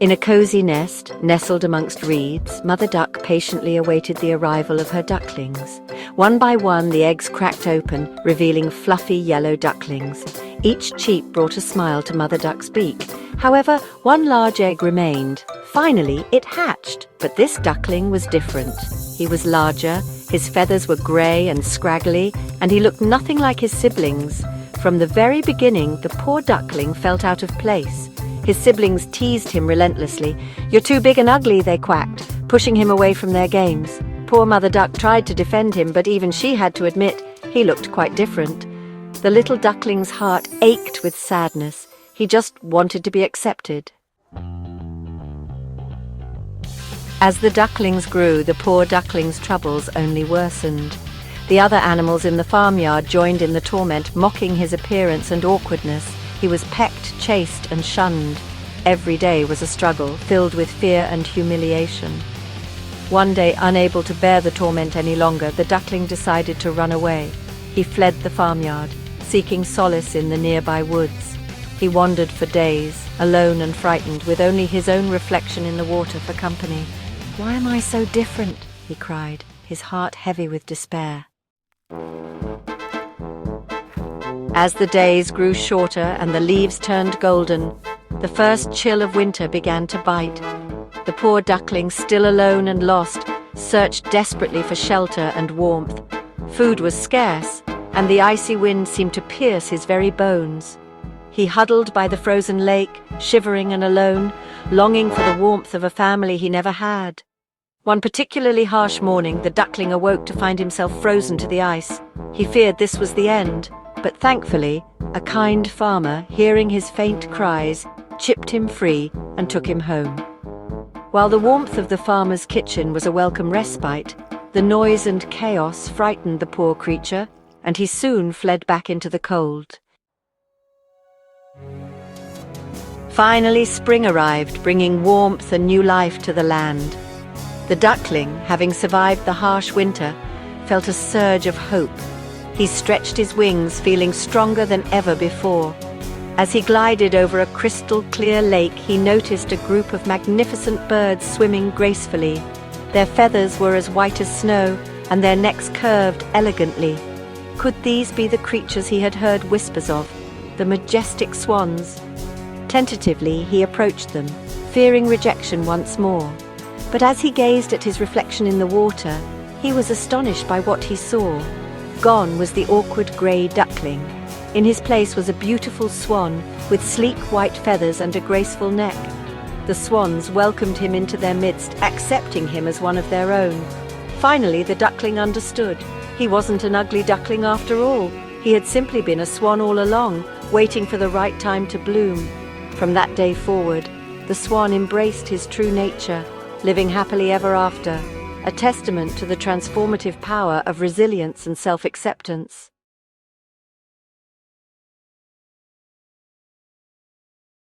In a cozy nest, nestled amongst reeds, Mother Duck patiently awaited the arrival of her ducklings. One by one, the eggs cracked open, revealing fluffy yellow ducklings. Each cheek brought a smile to Mother Duck's beak. However, one large egg remained. Finally, it hatched, but this duckling was different. He was larger, his feathers were grey and scraggly, and he looked nothing like his siblings. From the very beginning, the poor duckling felt out of place. His siblings teased him relentlessly. "You're too big and ugly," they quacked, pushing him away from their games. Poor Mother Duck tried to defend him, but even she had to admit he looked quite different. The little duckling's heart ached with sadness. He just wanted to be accepted. As the ducklings grew, the poor duckling's troubles only worsened. The other animals in the farmyard joined in the torment, mocking his appearance and awkwardness. He was pecked, chased, and shunned. Every day was a struggle, filled with fear and humiliation. One day, unable to bear the torment any longer, the duckling decided to run away. He fled the farmyard, seeking solace in the nearby woods. He wandered for days, alone and frightened, with only his own reflection in the water for company. "Why am I so different?" he cried, his heart heavy with despair. As the days grew shorter and the leaves turned golden, the first chill of winter began to bite. The poor duckling, still alone and lost, searched desperately for shelter and warmth. Food was scarce, and the icy wind seemed to pierce his very bones. He huddled by the frozen lake, shivering and alone, longing for the warmth of a family he never had. One particularly harsh morning, the duckling awoke to find himself frozen to the ice. He feared this was the end, but thankfully, a kind farmer, hearing his faint cries, chipped him free and took him home. While the warmth of the farmer's kitchen was a welcome respite, the noise and chaos frightened the poor creature, and he soon fled back into the cold. Finally, spring arrived, bringing warmth and new life to the land. The duckling, having survived the harsh winter, felt a surge of hope. He stretched his wings, feeling stronger than ever before. As he glided over a crystal-clear lake, he noticed a group of magnificent birds swimming gracefully. Their feathers were as white as snow, and their necks curved elegantly. Could these be the creatures he had heard whispers of, the majestic swans? Tentatively, he approached them, fearing rejection once more. But as he gazed at his reflection in the water, he was astonished by what he saw. Gone was the awkward grey duckling. In his place was a beautiful swan with sleek white feathers and a graceful neck. The swans welcomed him into their midst, accepting him as one of their own. Finally, the duckling understood. He wasn't an ugly duckling after all. He had simply been a swan all along, waiting for the right time to bloom. From that day forward, the swan embraced his true nature, living happily ever after, a testament to the transformative power of resilience and self-acceptance.